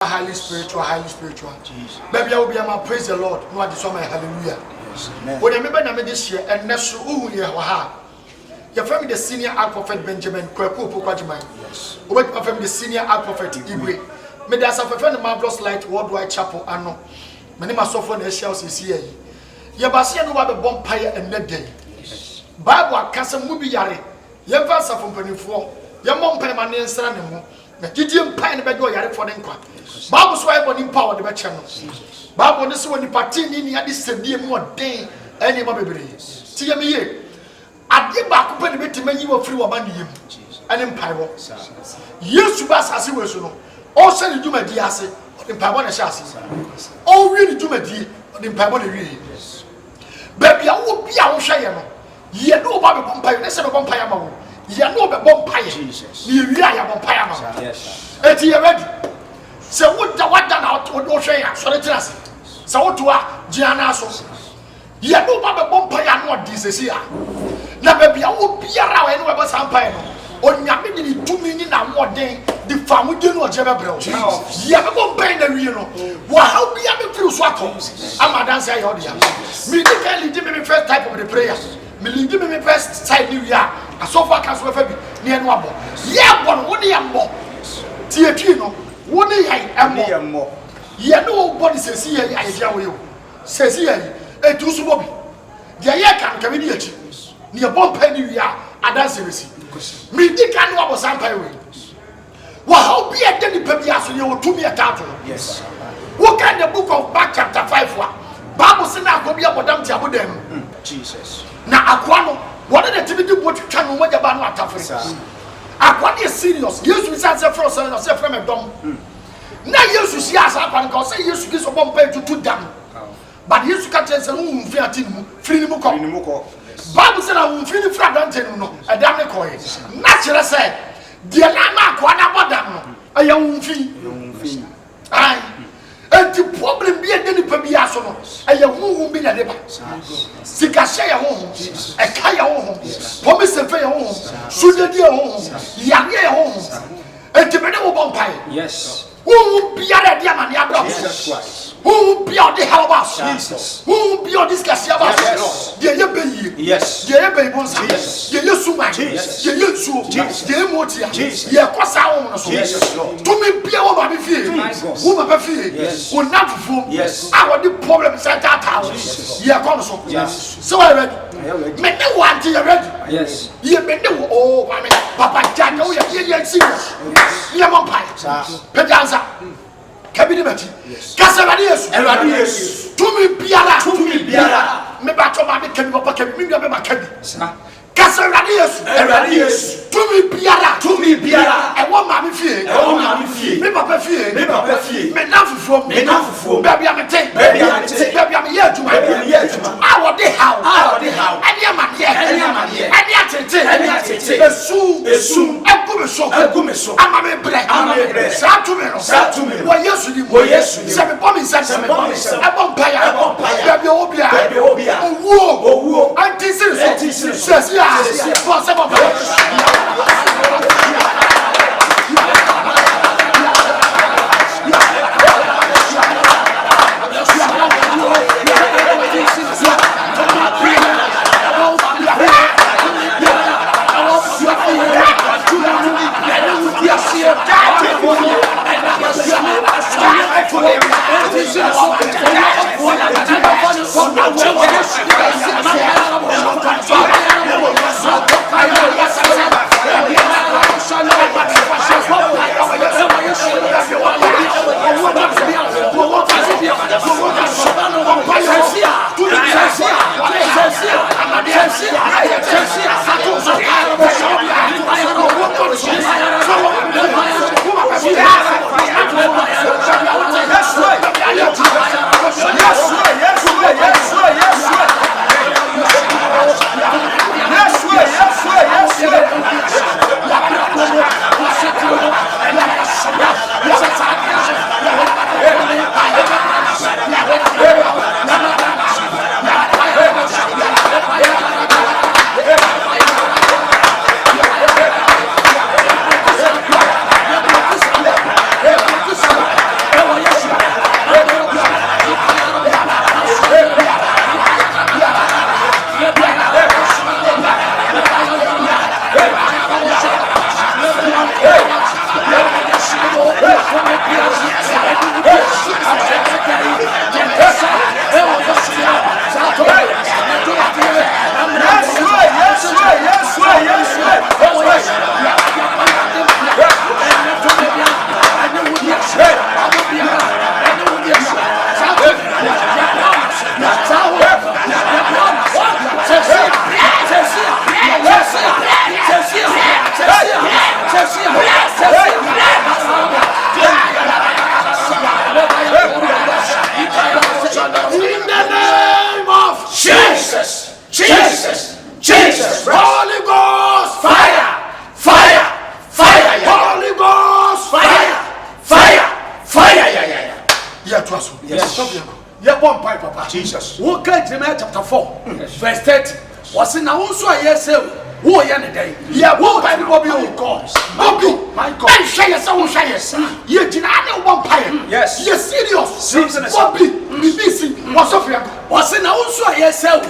highly spiritual. Jesus. Baby, I will be a praise the Lord. No, I just want my hallelujah. When I remember this year, and next your family, the senior art prophet Benjamin Kweku Pukwajiman. Yes. Wait, my family, the senior art prophet Igwe. Me there's a friend of Marvelous Light Worldwide Chapel. I know. My name is Sophon Eshiels is here. Yabasia no have a bonfire and net day. Bible cancer movie yare. Yavasa from Penny4. Your mom pay my name, son. The Gideon Pine bed yare for them. Bible swipe on him power the channel. Bible this one the party in this same more day. Any more baby. See me here. I give back up and to many of free money and empire. Yes, to pass as you were so. Also, you do my diase, or in Pavona chassis. Oh, really do my dear, or in Pavona. Baby, I will be our Shayano. Ye know about the Pompire, listen of Pompire. Ye know about Pompire. Jesus. You are Pompire. Yes. And you ready. So, what done out with Oshaya, Solitas. So, what to our Gianna. Ye know about the Pompire, not this year. Na baby, I will be around and whatever Sampire. On Yamini 2 million and 1 day, the family didn't know Jabba. Yeah, I'm going to you know. Wow, be able to swap. I'm a dancer. Me, give me first type of the prayer. Me, give me first side New Year. A sofa can swear near Wabo. Yeah, but 1 year more. Tiatino, 1 year more. Yeah, nobody says here, I will. Says here, a two subobi. The year can come in here. Near Bompay New Year, I dance. Me think I know about Sampire. Well, how be a Denny Pebias you will to me a title? Yes. What kind of book of Mark chapter 5 one? Bible said now go be about them to them. Jesus. Now Aquano, what are the activity what you can know about Tafri? Aquani is serious. Yes, we said the first son of Seth from a dome. Now yes, you see us up and go say yes, you get some pay to 2 down. But yes, you can't tell some free Muko. Bible said I will feel fragmented no a damn coin. Natural said, dear Lama, Quanabadam, a young fee. Aye. And the problem be a denny pebiasono, a young who be a neighbor. Sikashaya home, a Kaya home, Promise and Fair home, Sudadia home, Yanga home, and the Medal Bompire. Yes. Who will be a diamond? Jesus Christ. Who will be on the house? Jesus. Who will be on this Cassiabas? Yes. Dear baby, yes. Dear Suma, yes. Dear Yusu, dear Motia, dear Cosa, Jesus. To me, be over the field. Who will be yes. Will not fool. Yes. Our the problem is at that house. Ye are console. Yes. So I read. Make no one till you're ready. Yes. Ye may know. Oh, Papa Jack, oh, you're serious. Dear Mompire, Pedanza. Kabinimati. Kasabadius. To me, Biara. Me back to my Papa Kabin. Kasabadius. To me, Biara. I want my fear. Me Papa fear. Me now for baby, I'm a take. Baby, I'm here to my I want the house. Any man here. Any soon. I'm a break. Start to me. What yes, seven bombs. I won't pay. Baby, Obia. Oh, anti-citizen. Says, yes, for some of Yes. Yeah, one pipe, Papa. Jesus. What can Jeremiah chapter 4, verse 30? Was in our own so yes, who are the day? Yeah, one pipe, Bobby, oh God. My God. And share yourself, you did not one pipe. Yes. You're serious. Bobby, BBC, what's up here? Was in our own so yes, who are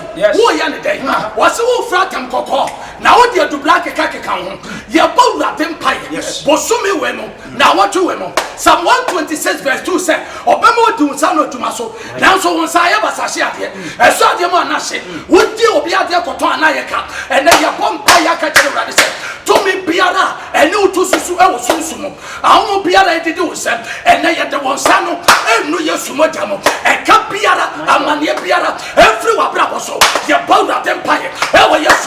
the day? Was who frat and cocoa. Now what you do black a kaka count? You're both that empire. Yes. Bosumi wemo. Now what you wemo? Psalm 126 verse 2 said, Obama do Sano Tomaso. Now so once I ever sashia here. I saw the man nashi. Would you be at the Kotanayaka? And then your bomb Payaka said, to me Piara, and you to Susu Susumo. I won't be able to do some, and then you want Sano, and no Yasumotamo, and Capiara, and Mania Piara, every Wabraboso, your bow that empire. Ever yes,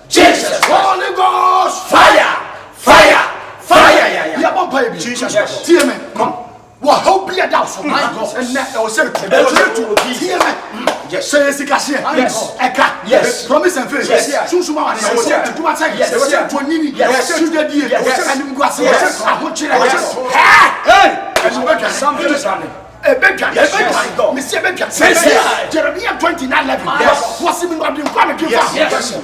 Jesus, Holy Ghost, fire. Jesus, hear me, come. What hope be a doubt for my God, and that I was said to hear me. Yes, say yes, Eka, yes, promise and faith, yes, Susuma, yes, to my side, yes, to Nini, yes, to the dear, yes, and Guasi, yes, I want you, hey, something is happening. Monsieur Benjamin, Jeremiah 29:11. Was even what you want to give us.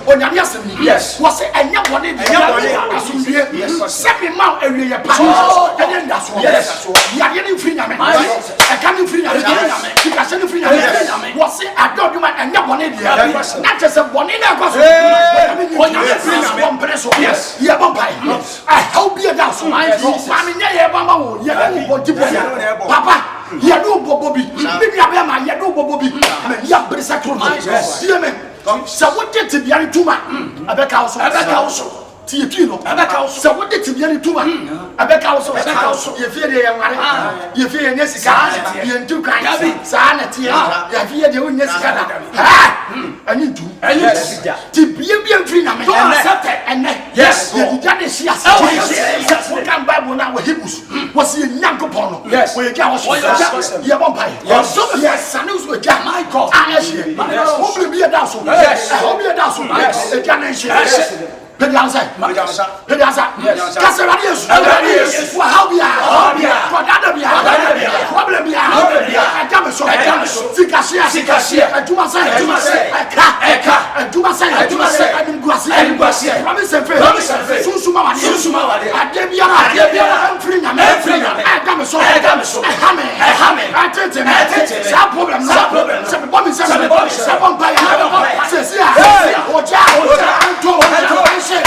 On your yes, was it a young one? Yes, send me mount area. And then that's what. Yes, you are getting free. I can't free. You can send free. Was it a document and young one? Not just a one in a gospel. Yes, you are I hope you are down. Papa. Yadu Bobobi, maybe I Yadu Bobobi, Yabrisakro. See me. So what did to be a tuma? Abeka Tino, so what did to be a tuma? Abeka, you fear the young you fear Nessica, you do kind of sanity, you fear the own Nessica. I need to, yes, to be a free number, and yes, you got this. Yes, we can buy one hour Hebrews. Was he a young Capono? Yes, we can also you won't buy. Yes, I know with my God. I will be a dazzle. Yes, I will be a dazzle. Yes, a carnation. Pediasa, Casaradius, Wahabia, Quadabia, Problema, I come so, Sicasia, and Dumasa, and Dumasa, and Guasia, Promise and Faith, Susuma, Adebia, and Frina, I come so, I take him, some problem, some bombs, some by says, Yes.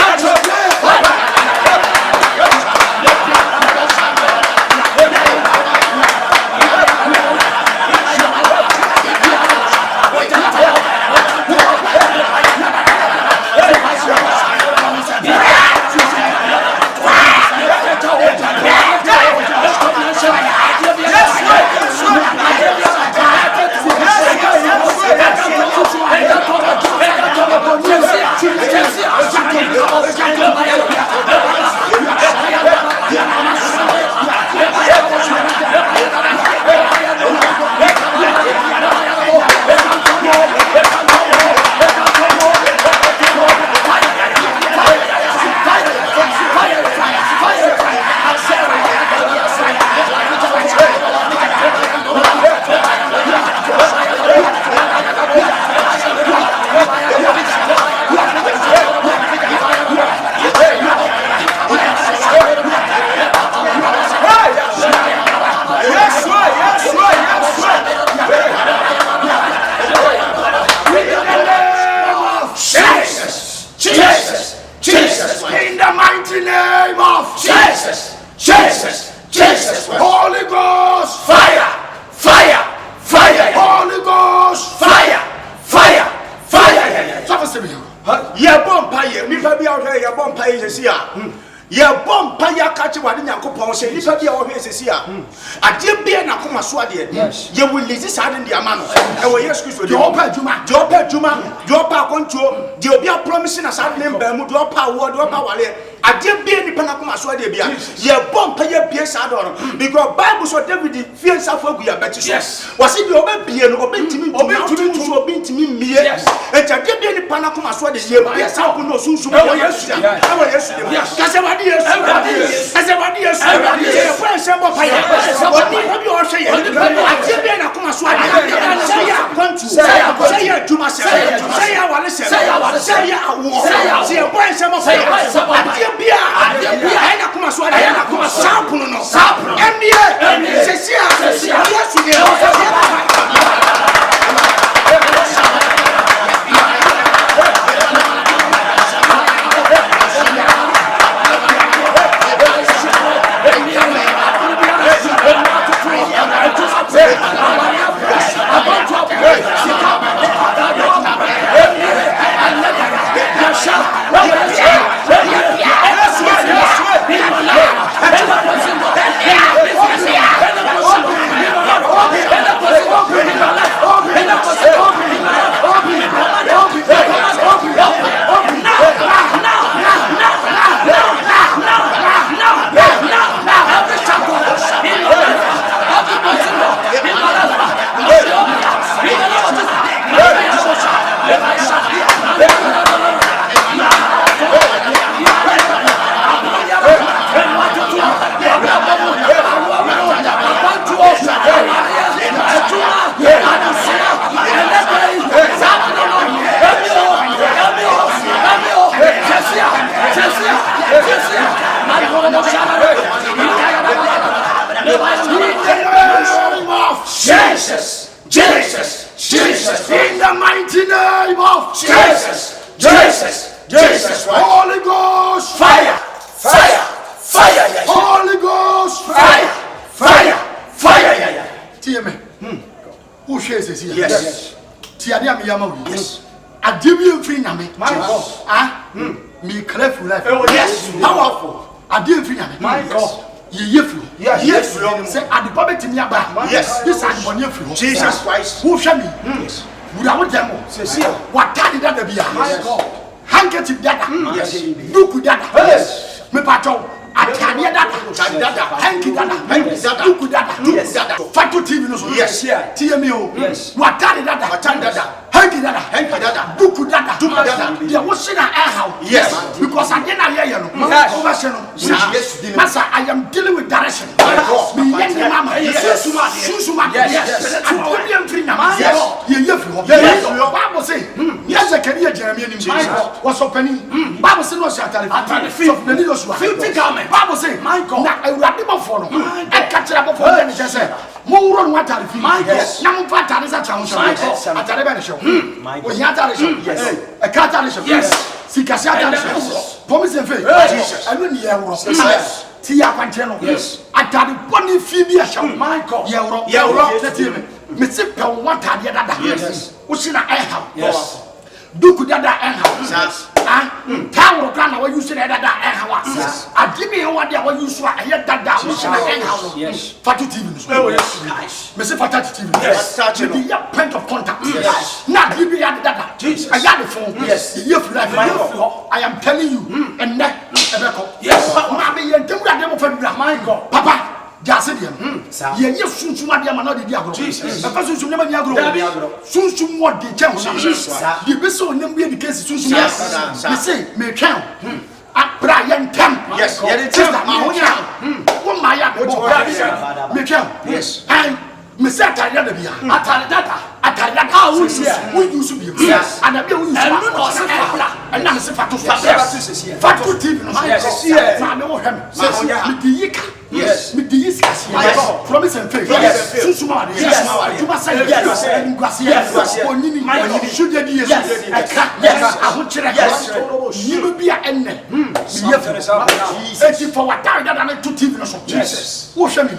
Jesus. Holy Ghost. Fire. Fire. Fire. Holy Ghost. Fire. Fire. Fire. Stop saying ye bompa ye nipa bia ohwe ye bompa ye sesi a ye bompa ya kache wade Nyankopon se nipa bia ohwe sesi a ade bia na koma so ade ye will lisi sade ndi ama no e wo Yesu Kristo de opa adwuma de opa kontuo de obi a promise na sade member mu de opa wo de opa wale ade bia nipa na koma so ade bia ye bompa ye bia sade no because Bible so David fie nsafo agu ya beti so wase de oba bia no obentimi so obentimi mie e ade bia nipa na koma so ade ye bia sa no sunsun e wo Yesu de kase wade Yesu kase wade Yesu ye fa sembo pa ya wadi obi o hwe ye ade bia na koma so ade say ya kwantu say ya juma say ya wale say ya awo say ya boy sembo pa ya ade bia na koma so ade na koma sample no NBA sesia Yesu de Jesus, in the mighty name of Jesus, Holy Ghost, fire, Holy Ghost, fire. Tia me, who shares this here? Yes. Tia dia mi yama wi. Yes. Adibi mfiri nyame. My God. Me careful life. Yes. Powerful. Adibi mfiri nyame. My God. Yes. Say adipa betimi aba. Yes. This is money free. Jesus Christ. Who shall me? Yes. Would I want them? Say, what time did that be? My God. Handkerchief data. Yes. Duku data. Yes. Me pato. Atania data. Hanky data. Duku data. Fatu TV no so. Yes. TMO. Yes. What time did that? Hanky data. Duku data. There was in a house. Yes. Because I didn't hear you. Yes. Master, I am dealing with direction. Me and mama. Yes. Susuma. Yes. I'm William Freeman. Yes. Bible say, yes, I can hear Jeremy. What's opening? Bible say no shattered. Bible say, my God, I will have never follow. I catch up for them. Just say, more on what I feel. My God, now what is a challenge? I tell you, show. We have a show. Yes. A catalyst. Yes. Sikasiata. Promise and faith. Jesus. I don't hear. Yes. Tia Panteno. Yes. I tell you, Bonnie Phoebe show. My God. Yeah. Mr. Pell, what are the other? Yes. What's in a house? Yes. Duku dada house. Tower Ghana, what you say that house. I give me what they were used to. I hear that house. Yes. Fatu TV. Oh, yes. Mr. Fatu TV. Yes. To be a point of contact. Yes. Not give me that. Jesus. I got the phone. Yes. I am telling you. And that. Yes. Mammy, and do that. My God. Papa. Jasidian. Ye sunshuma dia mana de agro. Jesus. Papa sunshuma dia agro. Sunshum what de chance. The beso nem be the case sunshum. Yes. Me say me twan. Brian Tam. Yes. Sister Mahonia. Wo maya me twan. Yes. And me say atare da bia. Atare data wo use bi. Yes. And abi wo use. And no se fa. And na me se fa to fa. Fa to TV no. Yes. Ma me wo hem. Me di yika. Yes. Me the is kasi. Promise and faith. Susuma. Yes. Juma say yes. Ngwasi. Yes. Onini. Should there be yes. Yes. Ahuchere. Yes. Yimu bia enne. Eti for what that to TV no so. Jesus. Wo hwe me.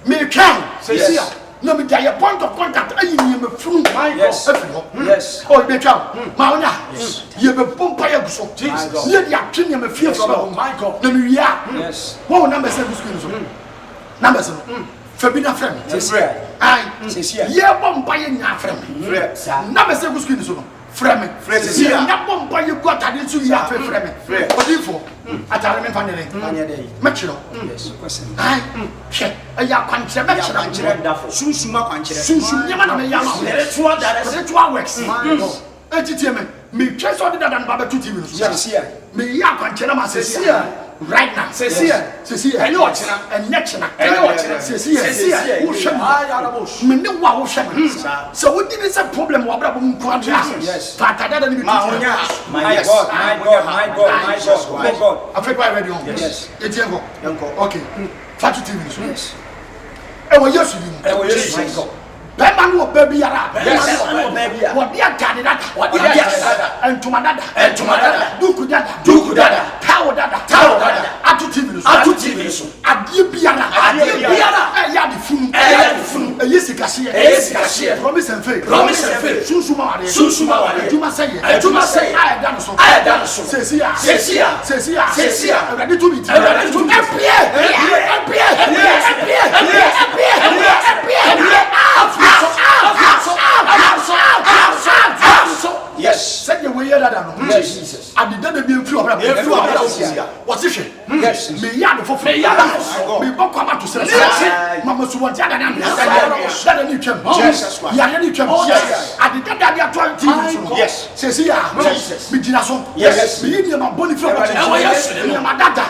Me kan. Say no me dia point of contact ayi ni me funu. Yes. Yes. Oh me kan. Ma onya. Ye be pompa ya guso. Jesus. Ye dia twene me fie from my God. Na me wia. Yes. Wo number 7 school so. Number 7. Fabina friend. Yes. Ai. Ye bompa ye nya friend. Number 7 school so. Frame. Frame. Na bompa ye go atade so ya frame. Odifo. Atare me fanele. Machiro. Yes. Ai. Che. Aya kwanche machiro. Sunsuma kwanche. Sunsum nyama na me ya ma. Spiritual works. Entitie me twa so de dadan baba to TV so. Yes. Me ya kwanche na ma sesi. Right now. Sesi. Ene ochina. Ene china. Ene ochina. Sesi. Wo hwe me ne wa wo hwe. So we didn't say problem wa bra bo nkwa dia. Yes. Fata dada ni bi. My God. Africa ready on. Yes. Etiengo. Okay. Fatu TV so. Yes. Ewo Yesu ni. Ewo Yesu. My God. Bema no baby ara. Yes. What dia gade dada. What dia dada. Entuma dada. Duku dada. Tawo dada. Atu TV so. Adie biara. Ya di funu. Yes kasi. Promise and faith. Susuma wale. Juma say. I done so. Sesia. Ready to meet. Yes. Said the way that yes, Jesus. I did not be a few of them. What's it? Yes. Me yard for free. Me book come to say, Mama Suwanja, that any champ. Jesus. Any champ. I did not have 20. Yes. Says here, Jesus. Me Ginason. Yes. Me in my body from my data.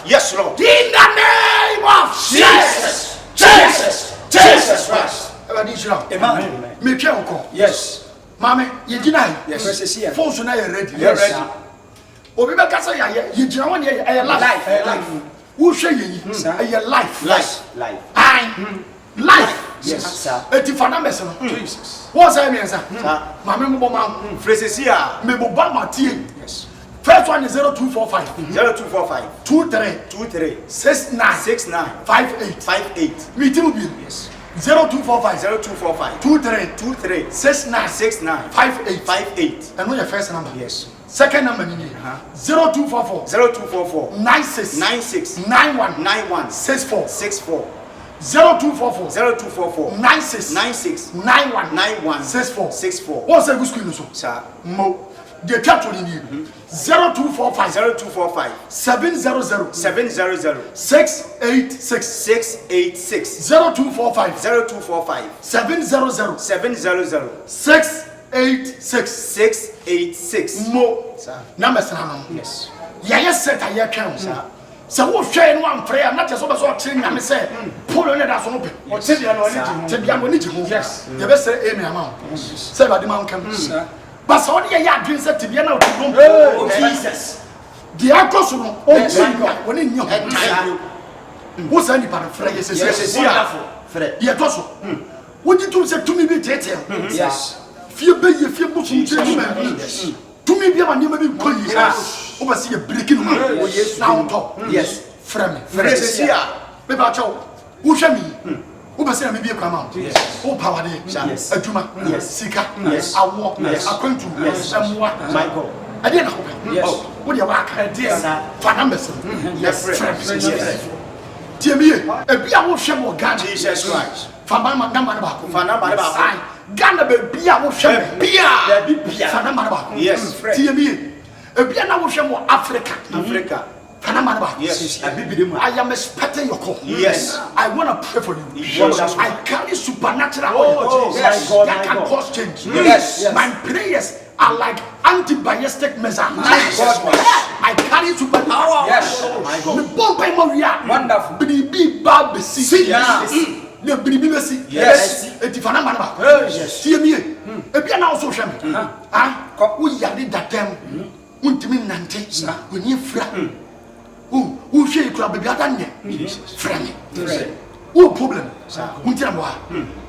Yes, Lord. In the name of Jesus. Jesus Christ. Amen. Me pia unko. Yes. Mame, ye gina. Yes. Phone so na you ready. Yes. Obi be kasa ya ye gina won ye life. Wo hwe ye ye life. Life. Yes, sir. Eti fana mese no. Jesus. What say me sir? Mame mo ma. Fresesia. Me bo ba ma tie. Yes. First one is 0245 23 69 58. Meeting will be yes. 0245 23 69 58. And when your first number? Yes. Second number 0244 96 91 64 0244 96 91 64. What's a good school so? Sir. Mo. The chapter in you 0245 700 686 0245 700 686 mo number sana yes ya set aye twan sir so wo hwe no am prayer na te so be so tire nyame say polo ne da so no pe o te bia no ni ji yes ye be say amen am say ba de man kam sir. But so the ya dream set to be now to oh Jesus. The akoso no oh when you wo say ni para frɛ yes wonderful frɛ ye to so wo di to say to me be tete yes fie be ye fie bo so tete yes to me be ma ni ma bi ko yi wo ba say ye break no oh yes now to yes frɛ me be ba chawo wo hwɛ mi who be say me be kwama who power dey aduma sika awo akwantu emwa my god ade na ho wo dey wa ka dey fa numbers yes tie me e bia wo hwe mo God Jesus Christ fa ba ma number ba ko Ghana be bia wo hwe bia fa number ba yes tie me e bia na wo hwe mo Africa yes, I am expecting your call. Yes, I want to pray for you. Yes. I carry supernatural yes. That can cause change. Yes. My prayers are like anti-ballistic missiles. Yes. I carry supernatural. Yes. Wonderful. ne biribi besi Yes. etifana manaba Yes. tie mie ebia na also hwɛ me wo yare datam wontimi nante woni fra wo hwɛ ikura baabi ada nyɛ fra me wo problem wontira mo ha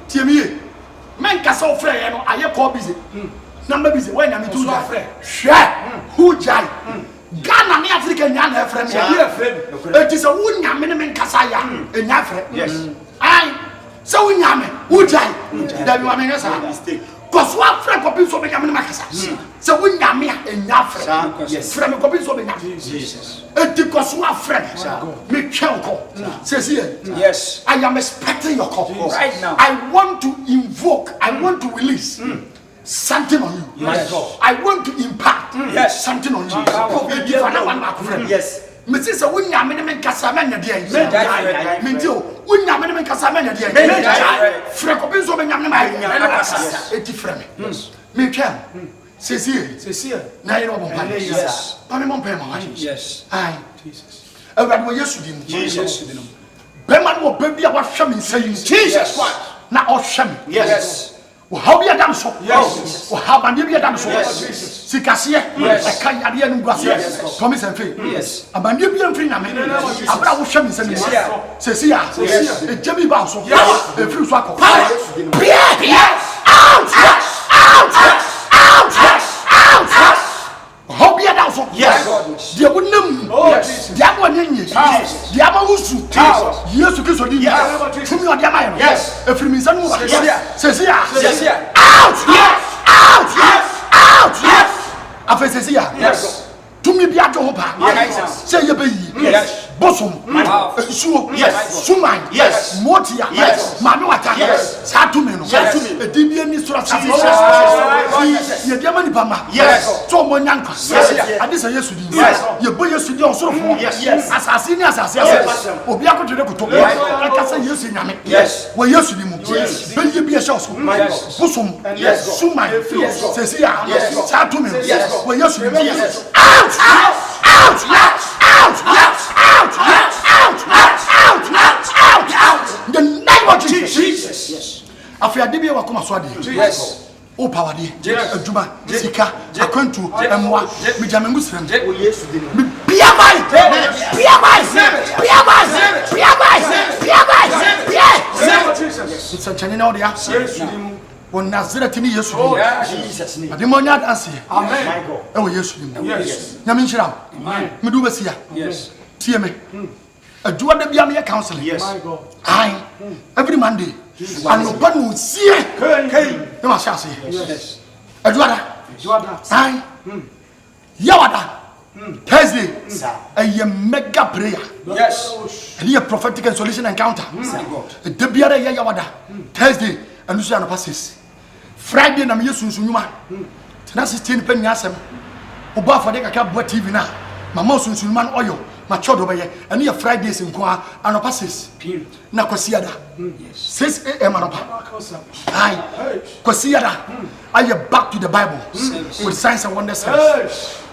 tie mie men kasa wo fra yɛ no ayɛ call busy number busy when na me tu ja hwɛ who jai Ghana ni Africa nya na frɛ me eti sɛ wo nya me ne men kasa ya enya frɛ Yes. ai sɛ wo nya me wo jai da bi wa me ngasa koso afrɛ ko bi so be nya me makasa sɛ wo nya me enya frɛ Yes. frɛ me ko bi so be nya Jesus. eti koso afrɛ me twɛn ko sɛ sie Yes. I am expecting your call Right now. I want to invoke I want to release something on you. My God. I want to impact Yes. something on you. Power. Yes. Me say say when nyame ne men kasa men na dey. die. Me tell when nyame ne men kasa men na dey. die. Frɛ ko bi so be nyame ne mai. Yes. Eti frɛ me. Me twam. Sesi. Na yɛ no bon pa. Yes. Pa me mon pa ma. Yes. Ai. Awurade wo Yesu di mu. Jesus. Bɛma no oba bi a wahwɛ me nsa yi. Jesus Christ. Na ɔhwɛ me. Yes. How be a damn so? Yes. How can you be a damn so? Yes. Sikasia, Yes. I can't add any gracia. Promise and faith. Yes. A man, you be a free name. Abra will show me some. Cecilia, a Jimmy Bounce, a few swap. Yes. Out! How be a damn so? Yes. Dia wouldn't know. Dia one in you. Dia Mahusu. Yes, to kiss you. To me on Diamond. Yes. A free means and Cecilia. Out. Yes. After Cecilia. Yes. To me be at your hopa. Yes. Say your baby. Yes. Bosom. Wow. Suo. Yes. Suman. Yes. Motia. Yes. Manuata. Yes. Satumeno. Yes. A DBN is to Jesus. Ye diamond pama. Yes. So monyanka. Yes. And this is yes. Yes. Ye boy yes to sort of Yes. Assassin. Yes. Obiako to the kuto. I can say yes in Yame. Yes. Well yes to the Yes. Ben ye be a show. Yes. Bosom. Yes. Suman. Yes. Cecilia. Yes. Satumeno. Yes. Well yes to the Yes. The name of Jesus. Jesus. Yes. After I did be a wakuma swadi. Yes. O power de. Yes. Juma. Sika. Akwantu. Emwa. Mijame musrem. Yes. Piamai. It's a channel there. On Nazareth ni Yesu. Jesus name. Ademonya dance. Amen. My God. E wo Yesu ni. Yes. Nyame nhyira. Amen. Me do besia. Yes. Tie me. Adua da bia me counseling. Yes. Aye. Every Monday. And no pan will see. Hey. You must say. Yes. Adua da. Aye. Yawada. Thursday. A mega prayer. Yes. And a prophetic and solution encounter. My God. The biara yawada. Thursday. And you see an passes. Friday na me yesu sunyuma. Tena 16 pen nyasem. Oba for de kaka bo TV na. Mama sunsunuma no oyo. Ma chodo be ye. And your Fridays nko a anopa 6. Na kwasiada. 6 am anopa. Aye. Kwasiada. Are you back to the Bible with signs and wonders?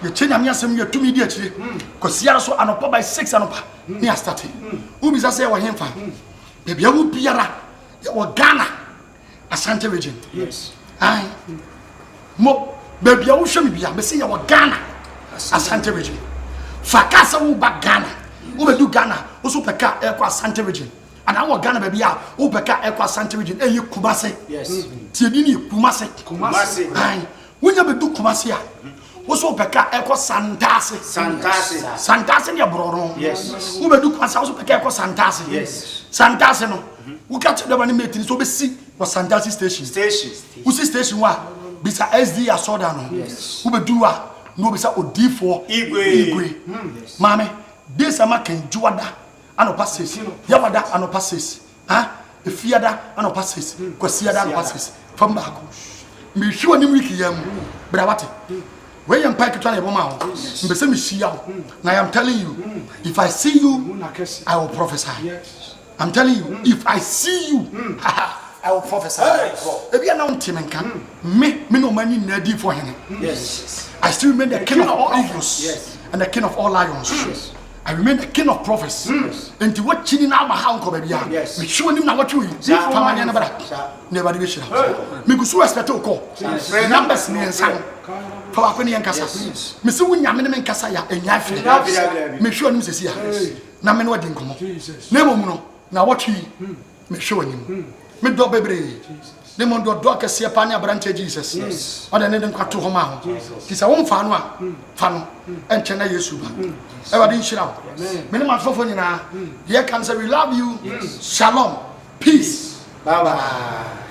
You change am yasem you 2 media chire. Kwasiada so anopa by 6 anopa. Me a start. Who be say wa hemfa. Baby awu biara. Wa Ghana. Asante region. Yes. Aye. Mo baby awu hwe me bia. Me say ya wa Ghana. Asante region. Fakasa wo ba Ghana. Wo be do Ghana. Wo so peka e kwa Asante region. And our Ghana baby a wo peka e kwa Asante region. E ye Kumase. Yes. Tie ni Kumase. Kumase. Aye. Wo nya be do Kumase a. Wo so peka e kwa Santase. Santase ni abroro. Yes. Wo be do Kumase wo so peka e kwa Santase. Yes. Santase no. Wo ka che de ba ni meeting so be si was Santase station. Wo si station wa bisa SD asoda no. Yes. Wo be do a no bisa odi4 igwe. Mame this ama kan juwada anopa 6. Yawada anopa 6. Efiada anopa 6. Kwasiada anopa 6. Fam ba ko. Me hwe ni wiki yam. Bra wate. When you pack it on your mouth, I am telling you, if I see you, I will prophesy. I'm telling you, if I see you, I will prophesy. If you are not timid, me no money ready for him. Yes. I still remain the king of all eagles and the king of all lions. I remain the king of prophets. And to what chini na ma ha nko ba bia. Me show nim na what you. Famanya na bra. Never be shira. Me go so expect to call. Numbers me ensan. For akoni enkasa. Me se wo nyame ne me enkasa ya enya afi. Me show nim sesi ya. Na me no wadi nkomo. Na emom no na what you. Me show nim. Me do bebre. Ne mo do akese pa ne abrante Jesus. Oda ne den kwato ho ma ho. Ti se wo mfa no a fa no enche na Yesu ba. Everybody shira. Me ne ma fofo nyina. Here can say we love you. Shalom. Peace. Bye bye.